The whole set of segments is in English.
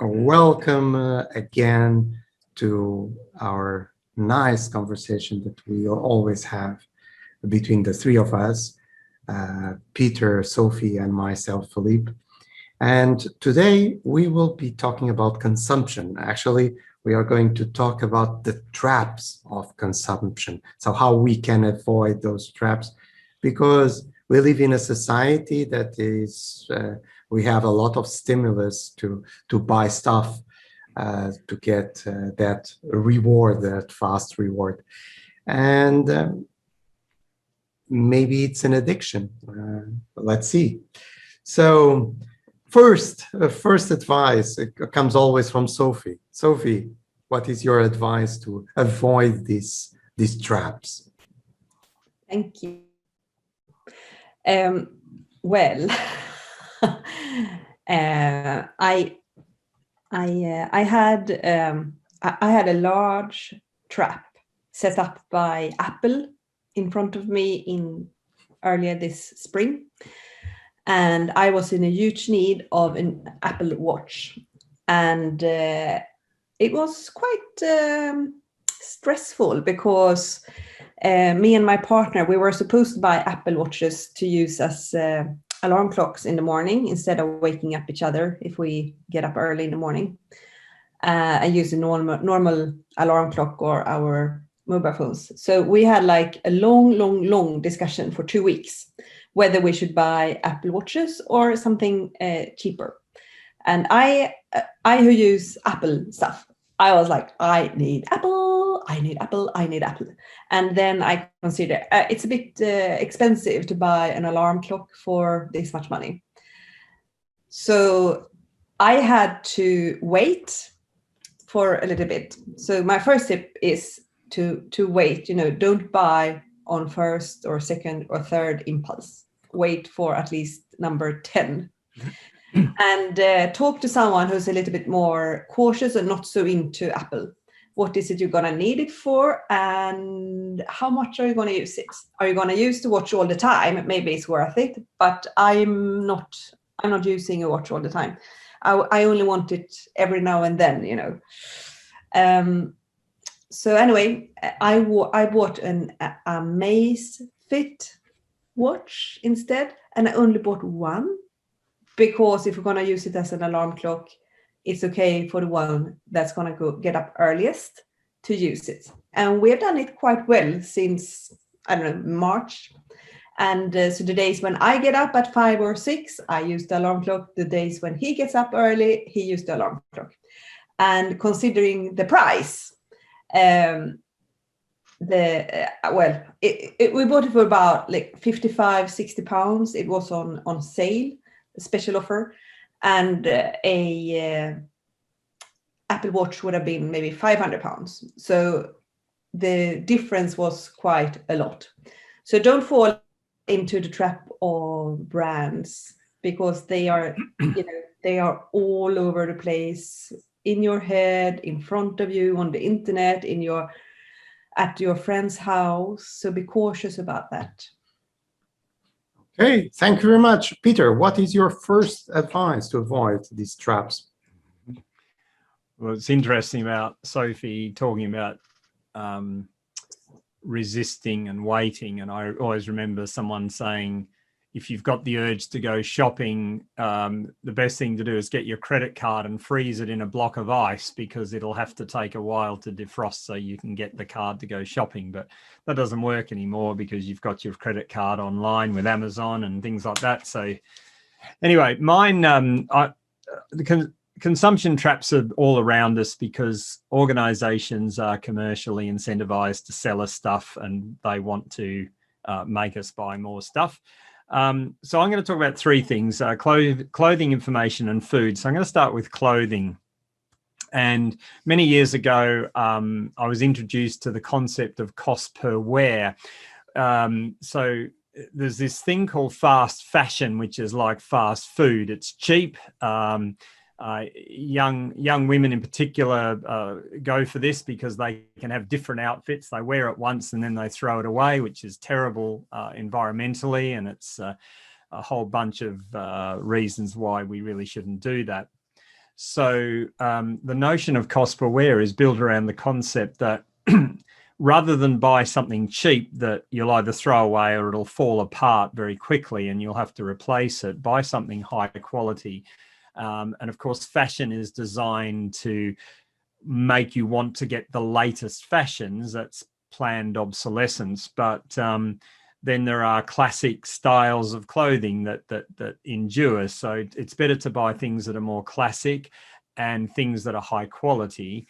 Welcome again to our nice conversation that we always have between the three of us, Peter, Sophie, and myself, Filipe. And today we will be talking about consumption. Actually, we are going to talk about the traps of consumption. So how we can avoid those traps, because we live in a society that is, we have a lot of stimulus to buy stuff, to get that reward, that fast reward. And maybe it's an addiction. Let's see. So first advice comes always from Sophie. Sophie, what is your advice to avoid these traps? Thank you. Well, I had a large trap set up by Apple in front of me earlier this spring, and I was in a huge need of an Apple Watch, and it was quite stressful because me and my partner, we were supposed to buy Apple Watches to use as alarm clocks in the morning instead of waking up each other if we get up early in the morning. I use a normal alarm clock or our mobile phones. So we had like a long discussion for 2 weeks whether we should buy Apple Watches or something cheaper. And I who use Apple stuff, I was like, I need Apple. And then I consider it's a bit expensive to buy an alarm clock for this much money. So I had to wait for a little bit. So my first tip is to wait, don't buy on first or second or third impulse. Wait for at least number 10. And talk to someone who's a little bit more cautious and not so into Apple. What is it you're going to need it for, and how much are you going to use it? Are you going to use the watch all the time? Maybe it's worth it, but I'm not using a watch all the time. I only want it every now and then, So anyway, I bought an Amazfit watch instead, and I only bought one. Because if we're going to use it as an alarm clock, it's okay for the one that's going to get up earliest to use it. And we have done it quite well since, I don't know, March. And so the days when I get up at 5 or 6, I use the alarm clock. The days when he gets up early, he used the alarm clock. And considering the price, we bought it for about like 55-60 pounds. It was on sale, a special offer, and a Apple Watch would have been maybe 500 pounds. So the difference was quite a lot. So don't fall into the trap of brands, because they are they are all over the place, in your head, in front of you, on the internet, at your friend's house. So be cautious about that. Okay, thank you very much. Peter, what is your first advice to avoid these traps? Well, it's interesting about Sophie talking about resisting and waiting. And I always remember someone saying, if you've got the urge to go shopping, the best thing to do is get your credit card and freeze it in a block of ice, because it'll have to take a while to defrost so you can get the card to go shopping. But that doesn't work anymore, because you've got your credit card online with Amazon and things like that. So anyway, mine, the consumption traps are all around us, because organizations are commercially incentivized to sell us stuff, and they want to make us buy more stuff. So I'm going to talk about three things: clothing, information, and food. So I'm going to start with clothing. And many years ago, I was introduced to the concept of cost per wear. So there's this thing called fast fashion, which is like fast food. It's cheap. Young women in particular go for this because they can have different outfits. They wear it once and then they throw it away, which is terrible environmentally, and it's a whole bunch of reasons why we really shouldn't do that. So the notion of cost per wear is built around the concept that rather than buy something cheap that you'll either throw away or it'll fall apart very quickly and you'll have to replace it, buy something high quality. And of course, fashion is designed to make you want to get the latest fashions. That's planned obsolescence. But then there are classic styles of clothing that endure. So it's better to buy things that are more classic and things that are high quality.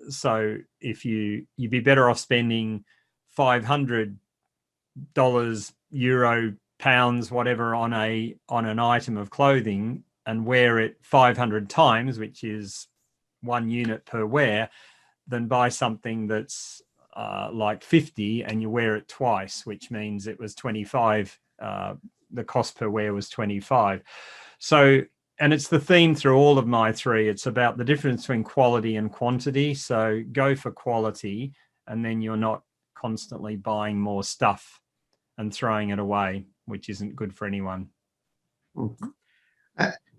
So if you'd be better off spending $500, euro, pounds, whatever on an item of clothing and wear it 500 times, which is 1 unit per wear, than buy something that's like 50 and you wear it twice, which means it was 25. The cost per wear was 25. So, and it's the theme through all of my three. It's about the difference between quality and quantity. So go for quality, and then you're not constantly buying more stuff and throwing it away, which isn't good for anyone.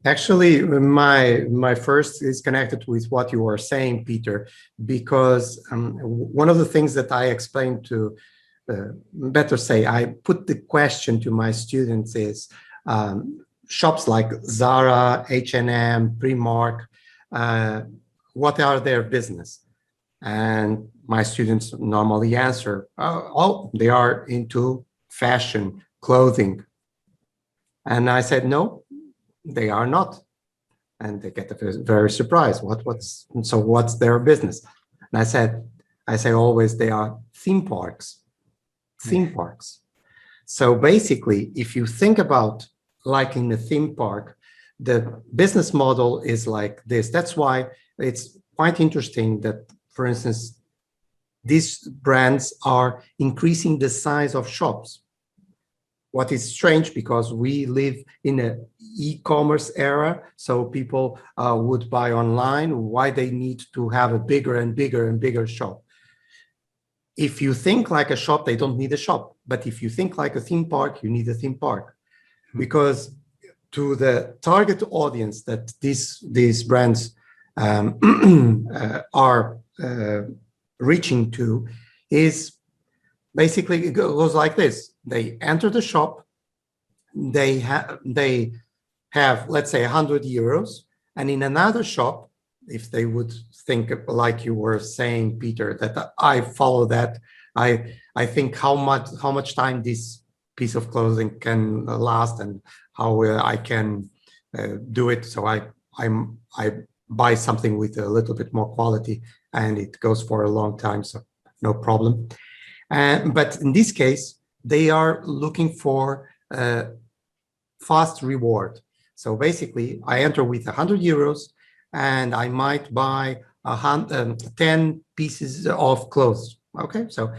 Actually, my first is connected with what you were saying, Peter, because one of the things that I explained to, better say, I put the question to my students is, shops like Zara, H&M, Primark, what are their business? And my students normally answer, oh, they are into fashion, clothing. And I said, no, they are not. And they get very surprised. What's their business? And I say always they are theme parks. So basically, if you think about like in a theme park, the business model is like this. That's why it's quite interesting that, for instance, these brands are increasing the size of shops. What is strange, because we live in an e-commerce era, so people would buy online. Why they need to have a bigger and bigger and bigger shop? If you think like a shop, they don't need a shop. But if you think like a theme park, you need a theme park. Because to the target audience that these brands are reaching to is basically, it goes like this. They enter the shop, they have, let's say, 100 euros, and in another shop, if they would think like you were saying, Peter, that I follow that, I think how much time this piece of clothing can last and how I can do it. So I buy something with a little bit more quality and it goes for a long time, so no problem. But in this case, they are looking for a fast reward. So basically, I enter with 100 euros and I might buy 10 pieces of clothes. Okay, so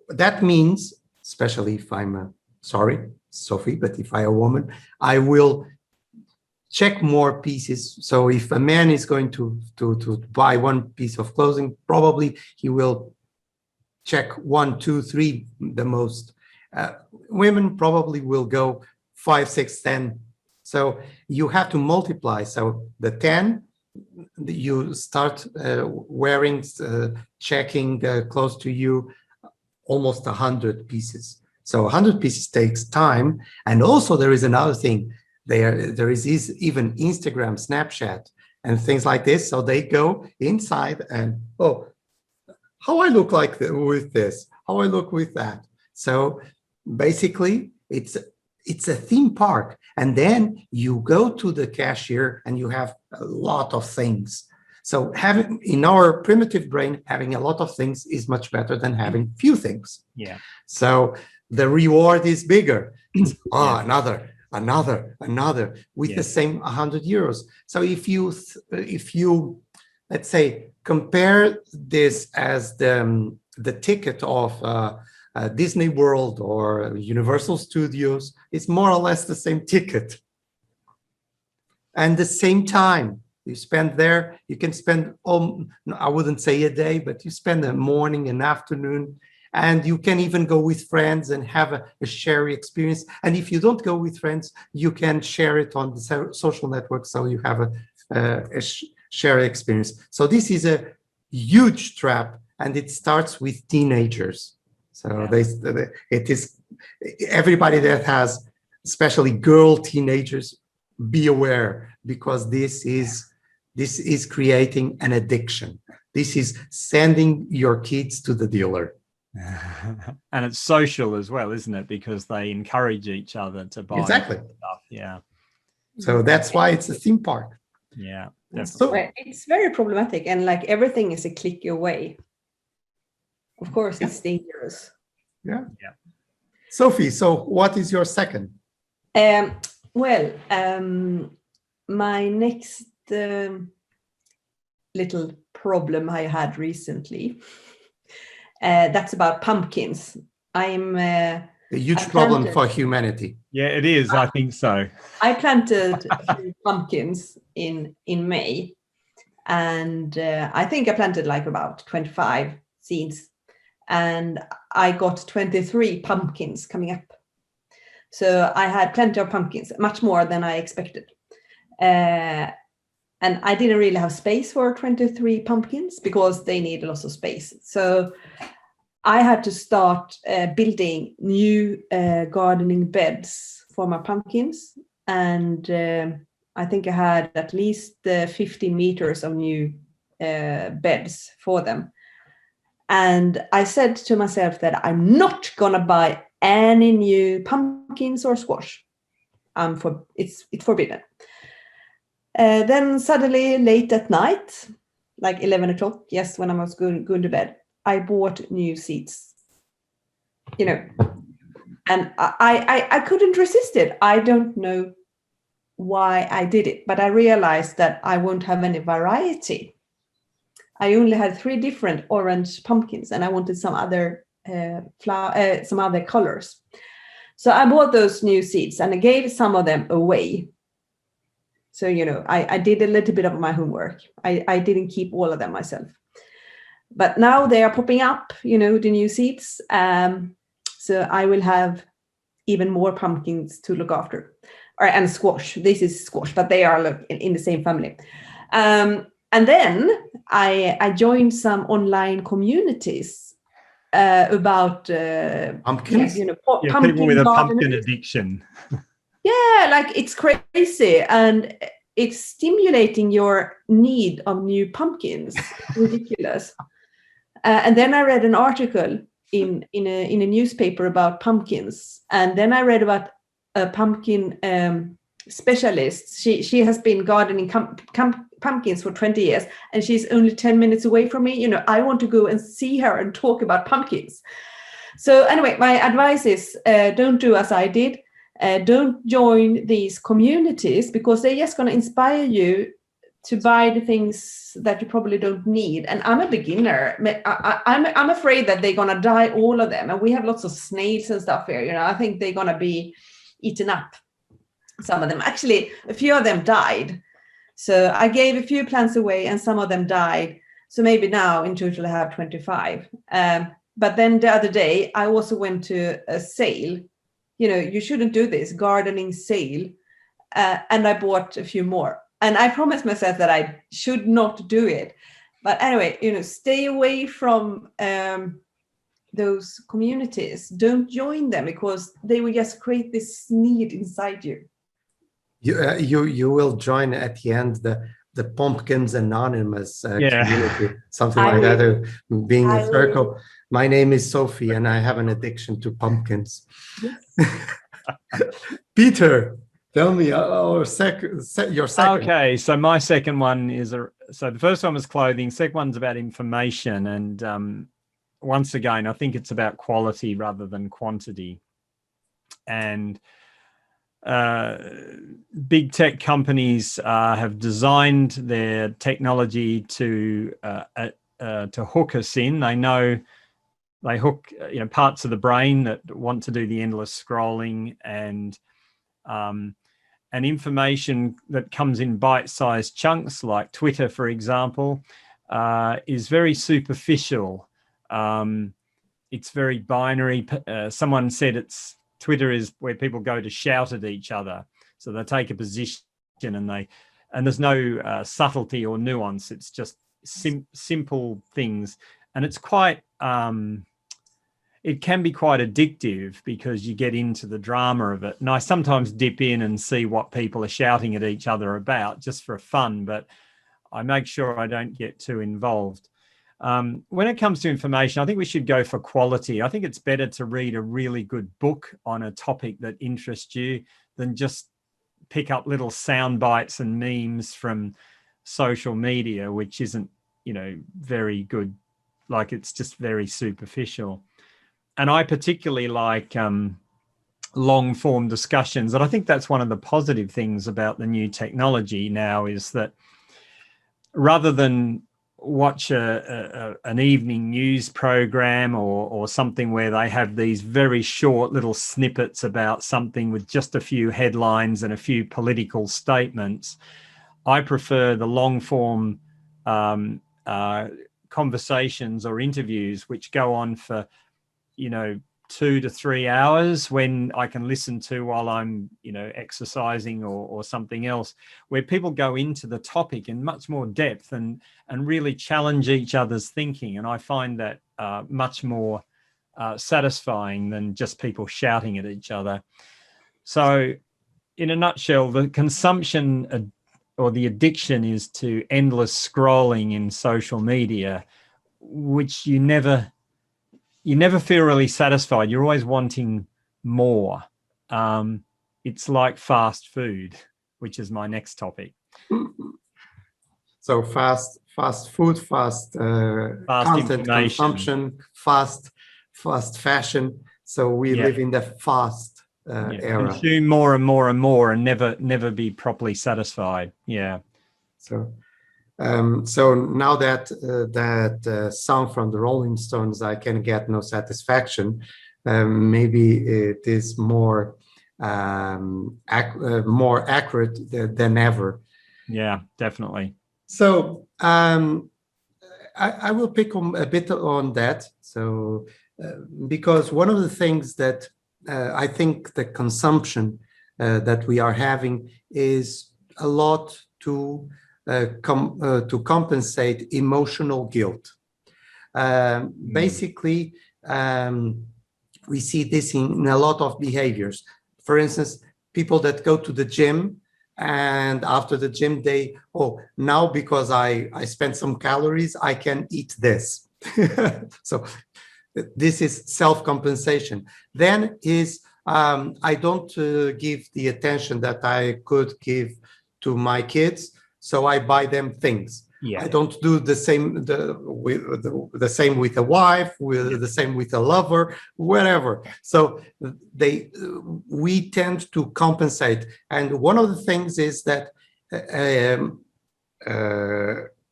that means, especially if I'm sorry, Sophie, but if I'm a woman, I will check more pieces. So if a man is going to buy one piece of clothing, probably he will check 1, 2, 3 the most. Women probably will go 5, 6, 10. So you have to multiply. So the 10, you start wearing, checking close to you, almost 100 pieces. So 100 pieces takes time. And also there is another thing. There is even Instagram, Snapchat, and things like this. So they go inside and, oh, how I look like with this, how I look with that. So basically, it's a theme park. And then you go to the cashier and you have a lot of things. So having, in our primitive brain, having a lot of things is much better than having few things. Yeah. So the reward is bigger. Yeah. Another with Yeah. the same 100 euros. So if you let's say compare this as the ticket of Disney World or Universal Studios, it's more or less the same ticket. And the same time you spend there, you can spend, I wouldn't say a day, but you spend a morning, an afternoon, And you can even go with friends and have a shared experience. And if you don't go with friends, you can share it on the social network, so you have a shared experience. So this is a huge trap, and it starts with teenagers. So it is everybody that has, especially girl teenagers, be aware, because this is creating an addiction. This is sending your kids to the dealer. And it's social as well, isn't it? Because they encourage each other to buy Exactly stuff. Yeah. So that's why it's a theme park. Yeah. So, well, it's very problematic, and like everything is a click away. Of course, it's dangerous. Yeah. Sophie, so what is your second? Well, my next little problem I had recently, that's about pumpkins. I'm A huge problem for humanity. Yeah, it is. I think so. I planted a few pumpkins in May, and I think I planted like about 25 seeds, and I got 23 pumpkins coming up. So I had plenty of pumpkins, much more than I expected. And I didn't really have space for 23 pumpkins because they need lots of space. So I had to start building new gardening beds for my pumpkins. And I think I had at least 15 meters of new beds for them. And I said to myself that I'm not going to buy any new pumpkins or squash. It's forbidden. Then suddenly, late at night, like 11 o'clock, yes, when I was going to bed, I bought new seeds. And I couldn't resist it. I don't know why I did it, but I realized that I won't have any variety. I only had 3 different orange pumpkins, and I wanted some other some other colors. So I bought those new seeds, and I gave some of them away. So, I did a little bit of my homework. I didn't keep all of them myself. But now they are popping up, the new seeds. So I will have even more pumpkins to look after. And squash. This is squash, but they are in the same family. And then I joined some online communities about pumpkins. People with a pumpkin addiction. Yeah, like it's crazy, and it's stimulating your need of new pumpkins. Ridiculous. And then I read an article in a newspaper about pumpkins, and then I read about a pumpkin specialist. She has been gardening pumpkins for 20 years, and she's only 10 minutes away from me. I want to go and see her and talk about pumpkins. So anyway, my advice is don't do as I did. Don't join these communities, because they're just going to inspire you to buy the things that you probably don't need. And I'm a beginner. I'm afraid that they're going to die, all of them. And we have lots of snails and stuff here. I think they're going to be eaten up. Some of them, actually, a few of them died. So I gave a few plants away, and some of them died. So maybe now in total I have 25. But then the other day I also went to a sale. You shouldn't do this, gardening sale. And I bought a few more. And I promised myself that I should not do it. But anyway, stay away from those communities. Don't join them, because they will just create this need inside you. You will join at the end the Pumpkins Anonymous community, something like that, being a circle. My name is Sophie, and I have an addiction to pumpkins. Yes. Peter, tell me your second. Okay, so my second one is so the first one was clothing. Second one's about information, and once again, I think it's about quality rather than quantity. And big tech companies have designed their technology to hook us in. They hook parts of the brain that want to do the endless scrolling, and information that comes in bite-sized chunks, like Twitter, for example, is very superficial. it's very binary. Someone said Twitter is where people go to shout at each other. So they take a position and there's no subtlety or nuance. It's just simple things. And it's quite, it can be quite addictive because you get into the drama of it. And I sometimes dip in and see what people are shouting at each other about just for fun, but I make sure I don't get too involved. When it comes to information, I think we should go for quality. I think it's better to read a really good book on a topic that interests you than just pick up little sound bites and memes from social media, which isn't, very good. Like, it's just very superficial. And I particularly like long form discussions. And I think that's one of the positive things about the new technology now, is that rather than watch an evening news program or something where they have these very short little snippets about something with just a few headlines and a few political statements, I prefer the long form conversations or interviews which go on for 2 to 3 hours, when I can listen to while I'm exercising or something else, where people go into the topic in much more depth and really challenge each other's thinking. And I find that much more satisfying than just people shouting at each other. So in a nutshell, the consumption or the addiction is to endless scrolling in social media, which you never feel really satisfied. You're always wanting more. It's like fast food, which is my next topic. So fast food, fast content consumption, fast fashion. So we live in the fast era. Consume more and more and more, and never be properly satisfied. Yeah. So now that song from the Rolling Stones, "I Can Get No Satisfaction," maybe it is more accurate than ever. Yeah, definitely. So I will pick a bit on that. So because one of the things that I think the consumption that we are having is a lot to compensate emotional guilt. Basically, we see this in a lot of behaviors. For instance, people that go to the gym, and after the gym now because I spent some calories, I can eat this. So this is self-compensation. Then is I don't give the attention that I could give to my kids, so I buy them things. Yeah. I don't do the same the same with a wife, the same with a lover, whatever. So we tend to compensate. And one of the things is that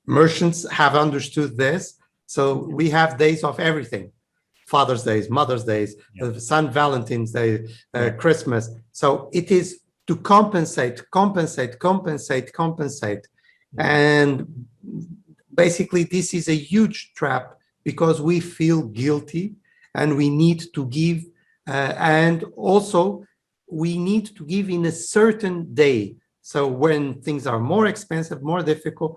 merchants have understood this. So we have days of everything: Father's Days, Mother's Days, St. Valentine's Day, Christmas. So it is to compensate. And basically, this is a huge trap, because we feel guilty and we need to give. And also, we need to give in a certain day. So when things are more expensive, more difficult.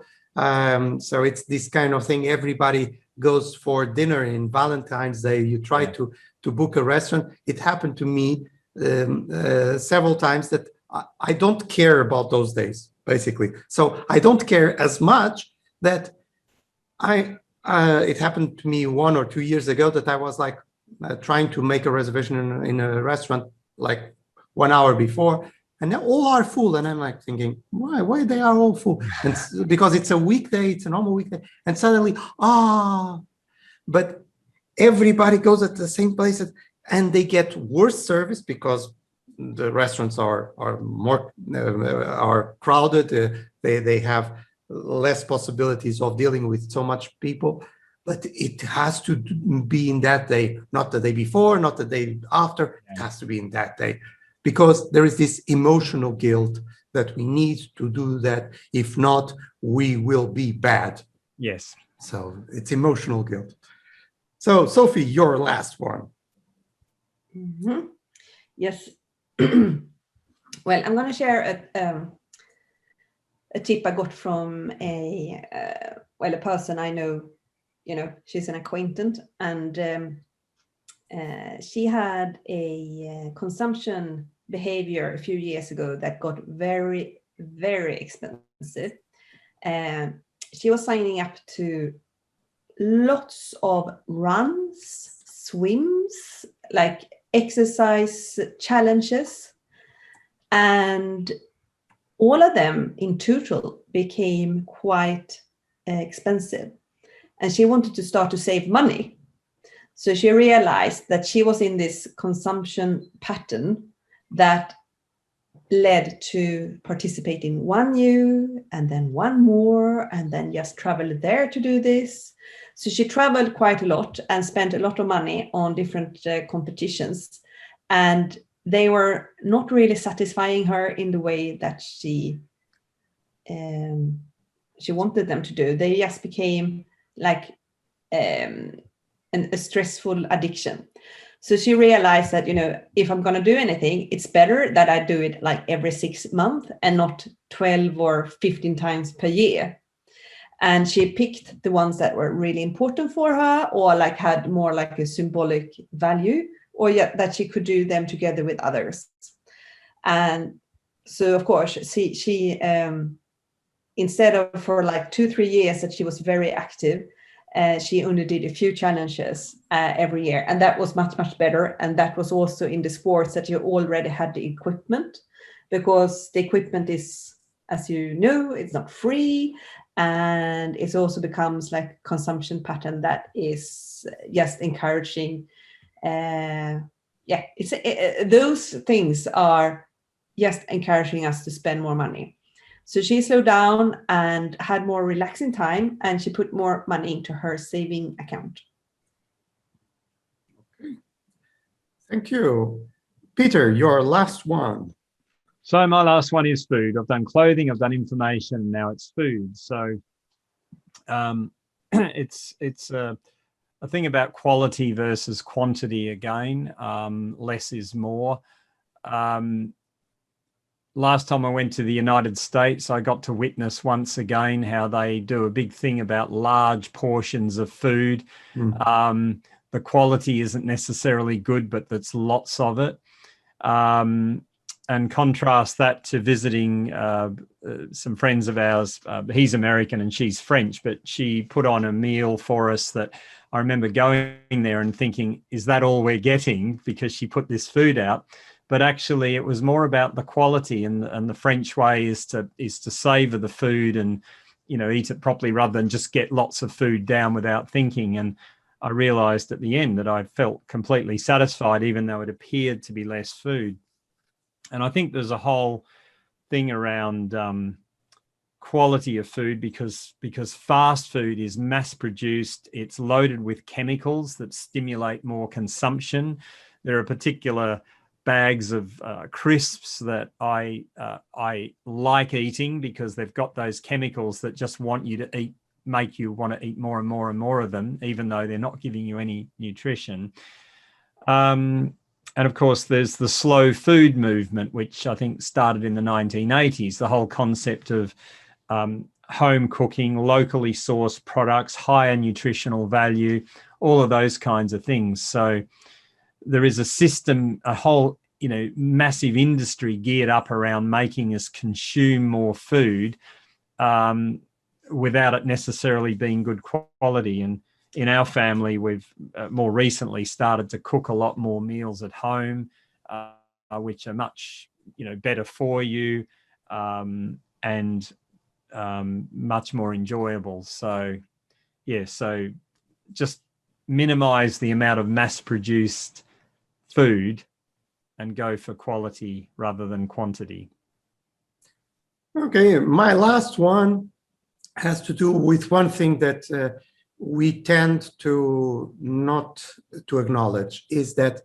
So it's this kind of thing. Everybody goes for dinner in Valentine's Day. You try to book a restaurant. It happened to me several times that I don't care about those days, basically. So I don't care as much that it happened to me 1 or 2 years ago that I was like trying to make a reservation in a restaurant like 1 hour before, and they all are full. And I'm like thinking, why they are all full? And because it's a weekday, it's a normal weekday. And suddenly, but everybody goes at the same places, and they get worse service because the restaurants are more are crowded. They have less possibilities of dealing with so much people. But it has to be in that day, not the day before, not the day after. It has to be in that day, because there is this emotional guilt that we need to do that. If not, we will be bad. Yes. So it's emotional guilt. So, Sophie, your last one. Mhm. Yes. Well, I'm going to share a tip I got from a person I know. She's an acquaintance, and she had a consumption behavior a few years ago that got very, very expensive. She was signing up to lots of runs, swims, like exercise challenges, and all of them in total became quite expensive. And she wanted to start to save money. So she realized that she was in this consumption pattern that led to participate in one new and then one more, and then just travel there to do this. So she traveled quite a lot and spent a lot of money on different competitions, and they were not really satisfying her in the way that she wanted them to do. They just became like a stressful addiction. So she realized that, if I'm going to do anything, it's better that I do it like every 6 months and not 12 or 15 times per year. And she picked the ones that were really important for her, or like had more like a symbolic value, or that she could do them together with others. And so, of course, she instead of for like 2-3 years that she was very active, she only did a few challenges every year, and that was much, much better. And that was also in the sports that you already had the equipment, because the equipment is, as you know, it's not free, and it also becomes like consumption pattern that is just encouraging. Those things are just encouraging us to spend more money. So she slowed down and had more relaxing time, and she put more money into her saving account. Okay. Thank you. Peter, your last one. So my last one is food. I've done clothing, I've done information, now it's food. So it's a thing about quality versus quantity again. Less is more. Last time I went to the United States, I got to witness once again how they do a big thing about large portions of food. The quality isn't necessarily good, but there's lots of it. And contrast that to visiting some friends of ours. He's American and she's French, but she put on a meal for us that I remember going there and thinking, is that all we're getting? Because she put this food out. But actually it was more about the quality, and the French way is to savor the food and, eat it properly rather than just get lots of food down without thinking. And I realized at the end that I felt completely satisfied, even though it appeared to be less food. And I think there's a whole thing around quality of food because fast food is mass produced. It's loaded with chemicals that stimulate more consumption. There are particular bags of crisps that I like eating because they've got those chemicals that just want you to eat, make you want to eat more and more and more of them, even though they're not giving you any nutrition. And of course, there's the slow food movement, which I think started in the 1980s, the whole concept of home cooking, locally sourced products, higher nutritional value, all of those kinds of things. So there is a system, a whole, massive industry geared up around making us consume more food without it necessarily being good quality. And in our family, we've more recently started to cook a lot more meals at home, which are much, better for you and much more enjoyable. So, so just minimize the amount of mass-produced food and go for quality rather than quantity. Okay, my last one has to do with one thing that we tend to not to acknowledge, is that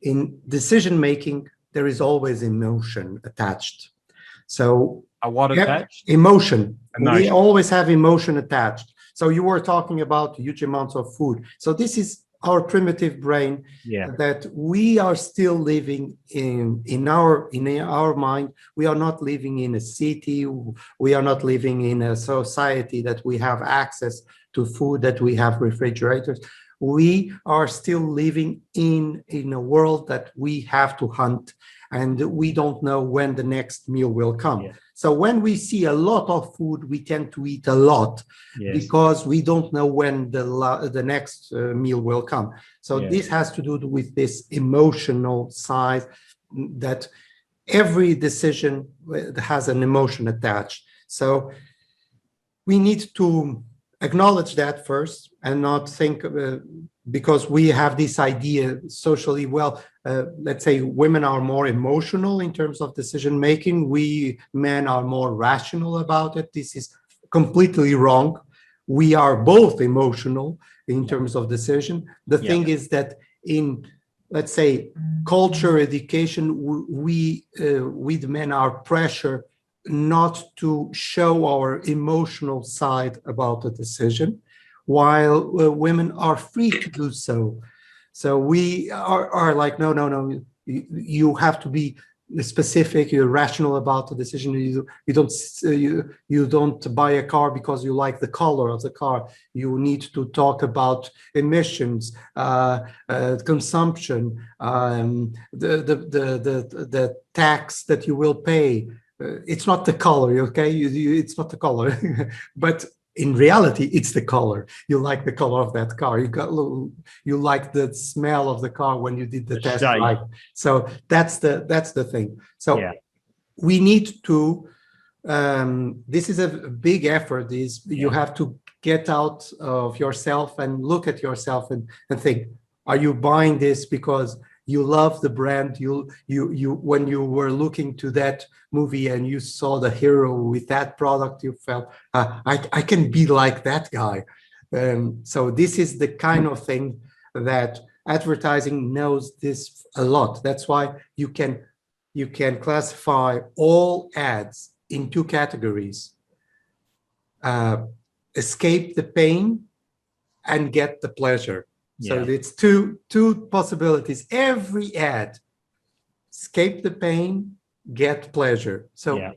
in decision making there is always emotion attached. So what attached? Emotion. We always have emotion attached. So you were talking about huge amounts of food. So this is our primitive brain, Yeah. that we are still living in our mind. We are not living in a city. We are not living in a society that we have access to food, that we have refrigerators. We are still living in a world that we have to hunt, and we don't know when the next meal will come. Yeah. So when we see a lot of food, we tend to eat a lot, Yes. because we don't know when the next meal will come. So Yes. this has to do with this emotional side, that every decision has an emotion attached. So we need to acknowledge that first, and not think, because we have this idea socially, well, let's say women are more emotional in terms of decision making, we men are more rational about it. This is completely wrong. We are both emotional in terms of decision. The thing is that in, let's say, culture, education, we the men are pressure not to show our emotional side about the decision, while women are free to do so. So we are like, no, you have to be specific, you're rational about the decision. You don't buy a car because you like the color of the car. You need to talk about emissions, consumption, the tax that you will pay. It's not the color, okay? It's not the color, but in reality, it's the color. You like the color of that car. You like the smell of the car when you did the test drive. So that's the thing. So we need to. This is a big effort. You have to get out of yourself and look at yourself and think: are you buying this because you love the brand? You when you were looking to that movie and you saw the hero with that product, you felt, I can be like that guy. So this is the kind of thing that advertising knows this a lot. That's why you can classify all ads in two categories: escape the pain and get the pleasure. So it's two possibilities. Every ad: escape the pain, get pleasure. So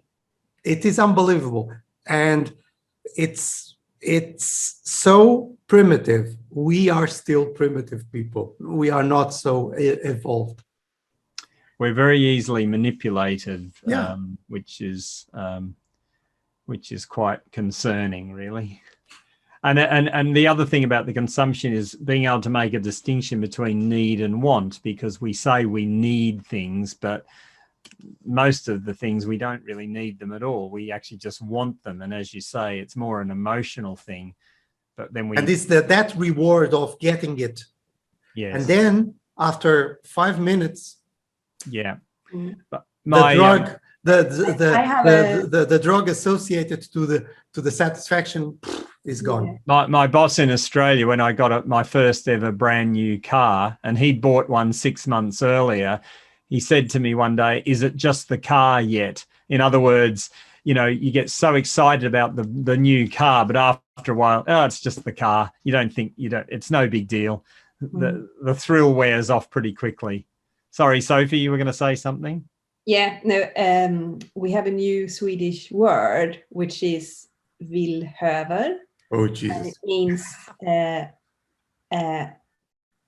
it is unbelievable, and it's so primitive. We are still primitive people. We are not so evolved. We're very easily manipulated, which is quite concerning, really. And the other thing about the consumption is being able to make a distinction between need and want, because we say we need things, but most of the things we don't really need them at all. We actually just want them, and as you say, it's more an emotional thing. But then and it's that reward of getting it. Yes. And then after 5 minutes, but the drug, the drug associated to the satisfaction is gone. My boss in Australia, when I got my first ever brand new car, and he'd bought one 6 months earlier, he said to me one day, "Is it just the car yet?" In other words, you get so excited about the new car, but after a while, it's just the car. You don't think, it's no big deal. The thrill wears off pretty quickly. Sorry, Sophie, you were going to say something? Yeah, no, we have a new Swedish word, which is villhöver. Oh, Jesus. And it means,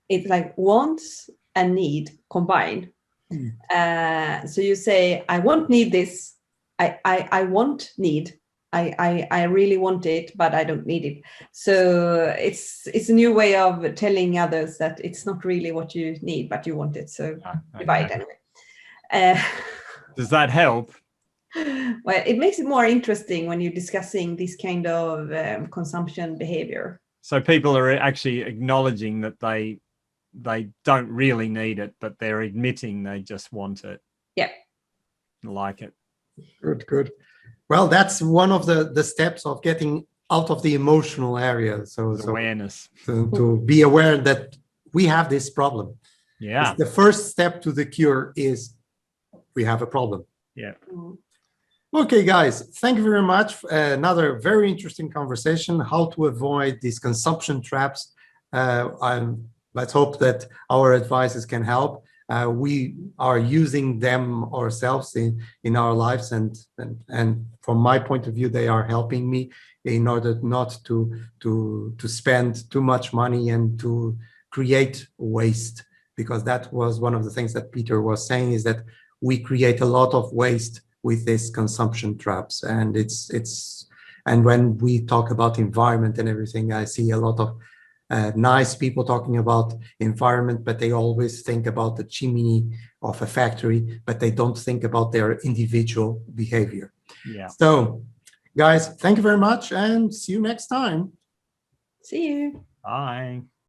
it's like wants and need combined. So you say, I won't need this. I won't need. I really want it, but I don't need it. So it's a new way of telling others that it's not really what you need, but you want it. So you buy it anyway. Does that help? Well, it makes it more interesting when you're discussing this kind of consumption behavior. So people are actually acknowledging that they don't really need it, but they're admitting they just want it. Yeah. Like it. Good. Well, that's one of the steps of getting out of the emotional area. So awareness. To be aware that we have this problem. Yeah. It's the first step to the cure is we have a problem. Yeah. Okay, guys, thank you very much. Another very interesting conversation, how to avoid these consumption traps. But let's hope that our advices can help. We are using them ourselves in our lives, and from my point of view, they are helping me in order not to spend too much money and to create waste, because that was one of the things that Peter was saying, is that we create a lot of waste with these consumption traps. And and when we talk about environment and everything, I see a lot of nice people talking about environment, but they always think about the chimney of a factory, but they don't think about their individual behavior. Yeah. So guys, thank you very much, and see you next time. See you. Bye.